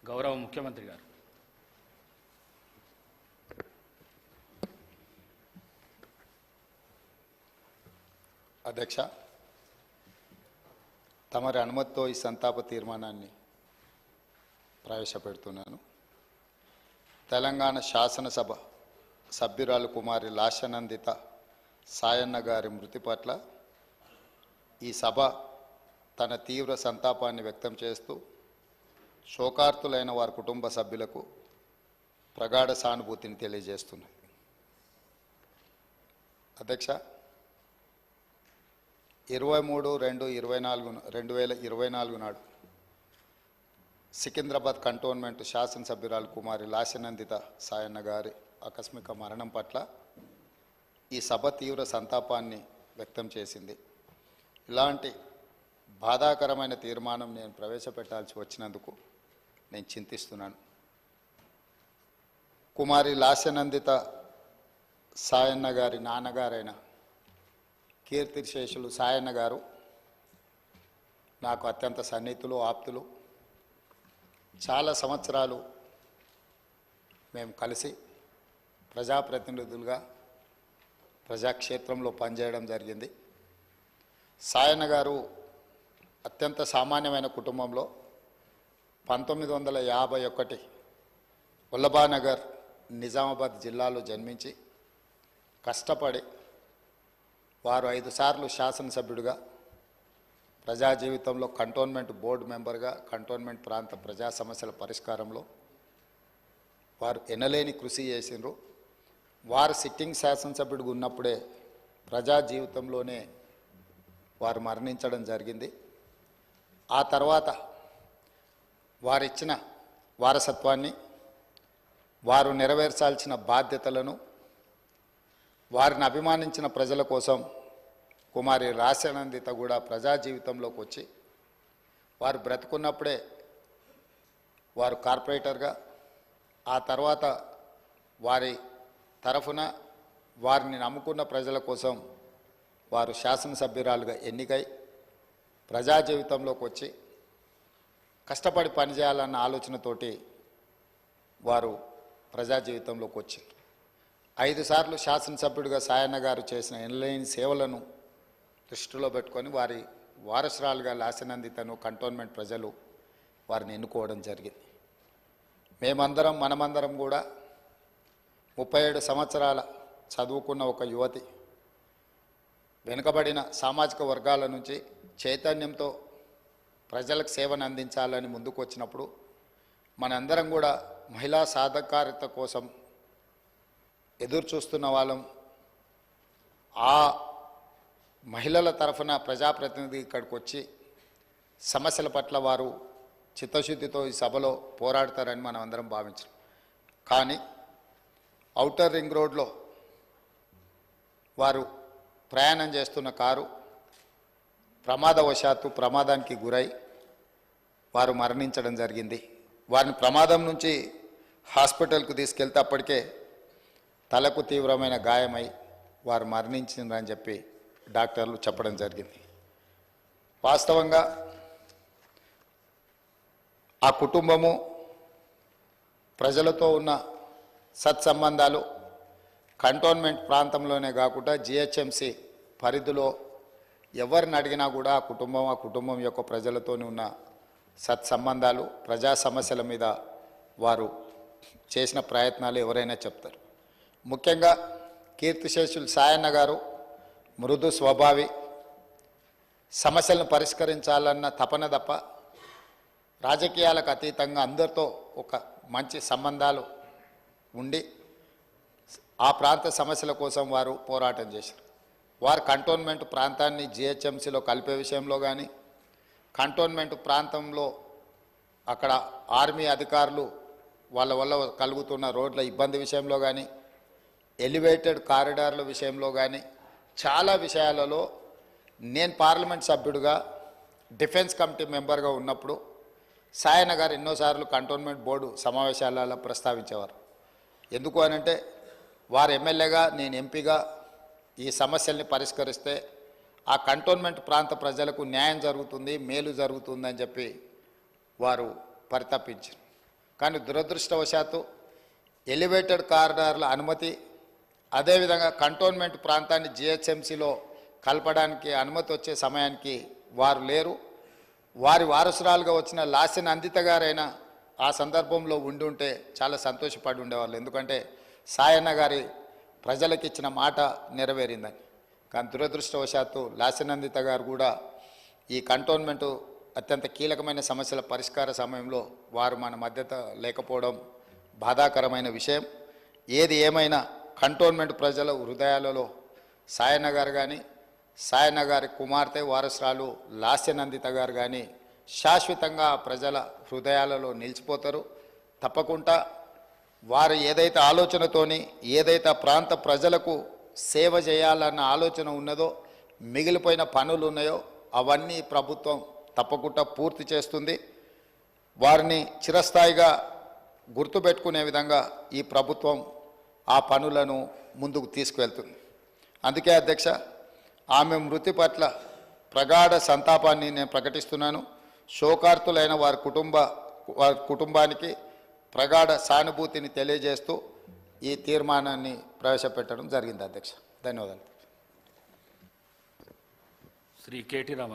గౌరవ ముఖ్యమంత్రి గారు. అధ్యక్ష, తమరి అనుమతితో ఈ సంతాప తీర్మానాన్ని ప్రవేశపెడుతున్నాను. తెలంగాణ శాసనసభ సభ్యురాలు కుమారి లాస్యనందిత సాయన్న గారి మృతి పట్ల ఈ సభ తన తీవ్ర సంతాపాన్ని వ్యక్తం చేస్తూ శోకార్తులైన వారి కుటుంబ సభ్యులకు ప్రగాఢ సానుభూతిని తెలియజేస్తున్నది. అధ్యక్ష, 23/2/2024 నాడు సికింద్రాబాద్ కంటోన్మెంట్ శాసనసభ్యురాలు కుమారి లాస్యనందిత సాయన్న గారి ఆకస్మిక మరణం పట్ల ఈ సభ తీవ్ర సంతాపాన్ని వ్యక్తం చేసింది. ఇలాంటి బాధాకరమైన తీర్మానం నేను ప్రవేశపెట్టాల్సి వచ్చినందుకు నేను చింతిస్తున్నాను. కుమారి లాస్యనందిత సాయన్న గారి నాన్నగారైన కీర్తిశేషులు సాయన్న గారు నాకు అత్యంత సన్నిహితులు, ఆప్తులు. చాలా సంవత్సరాలు మేము కలిసి ప్రజాప్రతినిధులుగా ప్రజాక్షేత్రంలో పనిచేయడం జరిగింది. సాయన్న గారు అత్యంత సామాన్యమైన కుటుంబంలో 1951 వల్లభానగర్ నిజామాబాద్ జిల్లాలో జన్మించి కష్టపడి వారు 5 సార్లు శాసనసభ్యుడిగా, ప్రజా జీవితంలో కంటోన్మెంట్ బోర్డు మెంబర్గా, కంటోన్మెంట్ ప్రాంత ప్రజా సమస్యల పరిష్కారంలో వారు ఎనలేని కృషి చేసినారు. వారు సిట్టింగ్ శాసనసభ్యుడిగా ఉన్నప్పుడే ప్రజా జీవితంలోనే వారు మరణించడం జరిగింది. ఆ తర్వాత వారిచ్చిన వారసత్వాన్ని, వారు నెరవేర్చాల్సిన బాధ్యతలను, వారిని అభిమానించిన ప్రజల కోసం కుమారి లాస్యనందిత కూడా ప్రజా జీవితంలోకి వచ్చి వారు బ్రతుకున్నప్పుడే వారు కార్పొరేటర్గా, ఆ తర్వాత వారి తరఫున వారిని నమ్ముకున్న ప్రజల కోసం వారు శాసనసభ్యురాలుగా ఎన్నికై ప్రజా జీవితంలోకి వచ్చి కష్టపడి పనిచేయాలన్న ఆలోచనతోటి వారు ప్రజా జీవితంలోకి వచ్చారు. 5 సార్లు శాసనసభ్యుడిగా సాయన్న గారు చేసిన ఎనలేని సేవలను దృష్టిలో పెట్టుకొని వారి వారసురాలుగా లాస్యనందితను కంటోన్మెంట్ ప్రజలు వారిని ఎన్నుకోవడం జరిగింది. మనమందరం కూడా 37 సంవత్సరాల చదువుకున్న ఒక యువతి, వెనుకబడిన సామాజిక వర్గాల నుంచి చైతన్యంతో ప్రజలకు సేవను అందించాలని ముందుకు వచ్చినప్పుడు మనందరం కూడా మహిళా సాధికారత కోసం ఎదురు చూస్తున్న వాళ్ళం. ఆ మహిళల తరఫున ప్రజాప్రతినిధి ఇక్కడికి వచ్చి సమస్యల పట్ల వారు చిత్తశుద్ధితో ఈ సభలో పోరాడతారని మనం అందరం భావించాం. కానీ ఔటర్ రింగ్ రోడ్లో వారు ప్రయాణం చేస్తున్న కారు ప్రమాదానికి గురై వారు మరణించడం జరిగింది. వారిని ప్రమాదం నుంచి హాస్పిటల్కు తీసుకెళ్తే అప్పటికే తలకు తీవ్రమైన గాయమై వారు మరణించిందని చెప్పి డాక్టర్లు చెప్పడం జరిగింది. వాస్తవంగా ఆ కుటుంబము ప్రజలతో ఉన్న సత్సంబంధాలు కంటోన్మెంట్ ప్రాంతంలోనే కాకుండా జిహెచ్ఎంసి పరిధిలో ఎవరిని అడిగినా కూడా ఆ కుటుంబం యొక్క ప్రజలతోనే ఉన్న సత్సంబంధాలు, ప్రజా సమస్యల మీద వారు చేసిన ప్రయత్నాలు ఎవరైనా చెప్తారు. ముఖ్యంగా కీర్తిశేషులు సాయన్న గారు మృదు స్వభావి, సమస్యలను పరిష్కరించాలన్న తపన తప్ప రాజకీయాలకు అతీతంగా అందరితో ఒక మంచి సంబంధాలు ఉండి ఆ ప్రాంత సమస్యల కోసం వారు పోరాటం చేశారు. వారు కంటోన్మెంట్ ప్రాంతాన్ని జిహెచ్ఎంసీలో కలిపే విషయంలో కానీ, కంటోన్మెంట్ ప్రాంతంలో అక్కడ ఆర్మీ అధికారులు వాళ్ళ వల్ల కలుగుతున్న రోడ్ల ఇబ్బంది విషయంలో కానీ, ఎలివేటెడ్ కారిడార్ల విషయంలో కానీ చాలా విషయాలలో నేను పార్లమెంట్ సభ్యుడిగా డిఫెన్స్ కమిటీ మెంబర్గా ఉన్నప్పుడు సాయన్న గారు ఎన్నోసార్లు కంటోన్మెంట్ బోర్డు సమావేశాలలో ప్రస్తావించేవారు. ఎందుకు అనంటే వారు ఎమ్మెల్యేగా, నేను ఎంపీగా ఈ సమస్యల్ని పరిష్కరిస్తే ఆ కంటోన్మెంట్ ప్రాంత ప్రజలకు న్యాయం జరుగుతుంది, మేలు జరుగుతుందని చెప్పి వారు పరితపించారు. కానీ దురదృష్టవశాత్తు ఎలివేటెడ్ కారిడార్ల అనుమతి, అదేవిధంగా కంటోన్మెంట్ ప్రాంతాన్ని జిహెచ్ఎంసీలో కలపడానికి అనుమతి వచ్చే సమయానికి వారు లేరు. వారి వారసురాలుగా వచ్చిన లాసిన్ అందిత గారైనా ఆ సందర్భంలో ఉండి ఉంటే చాలా సంతోషపడి ఉండేవాళ్ళు. ఎందుకంటే సాయన్న గారి ప్రజలకు ఇచ్చిన మాట నెరవేరిందని. కానీ దురదృష్టవశాత్తు లాసిన్ అందిత గారు కూడా ఈ కంటోన్మెంటు అత్యంత కీలకమైన సమస్యల పరిష్కార సమయంలో వారు మన మధ్యత లేకపోవడం బాధాకరమైన విషయం. ఏది ఏమైనా కంటోన్మెంట్ ప్రజల హృదయాలలో సాయన్న గారు కానీ, సాయన్న గారి కుమార్తె వారసురాలు లాస్యనందిత గారు కానీ శాశ్వతంగా ప్రజల హృదయాలలో నిలిచిపోతారు. తప్పకుండా వారు ఏదైతే ఆలోచనతోని, ఏదైతే ప్రాంత ప్రజలకు సేవ చేయాలన్న ఆలోచన ఉన్నదో, మిగిలిపోయిన పనులు ఉన్నాయో అవన్నీ ప్రభుత్వం తప్పకుండా పూర్తి చేస్తుంది. వారిని చిరస్థాయిగా గుర్తుపెట్టుకునే విధంగా ఈ ప్రభుత్వం ఆ పనులను ముందుకు తీసుకువెళ్తుంది. అందుకే అధ్యక్ష, ఆమె మృతి పట్ల ప్రగాఢ సంతాపాన్ని నేను ప్రకటిస్తున్నాను. శోకార్తులైన వారి కుటుంబానికి ప్రగాఢ సానుభూతిని తెలియజేస్తూ ఈ తీర్మానాన్ని ప్రవేశపెట్టడం జరిగింది అధ్యక్ష. ధన్యవాదాలు. శ్రీ కేటీ రామారావు.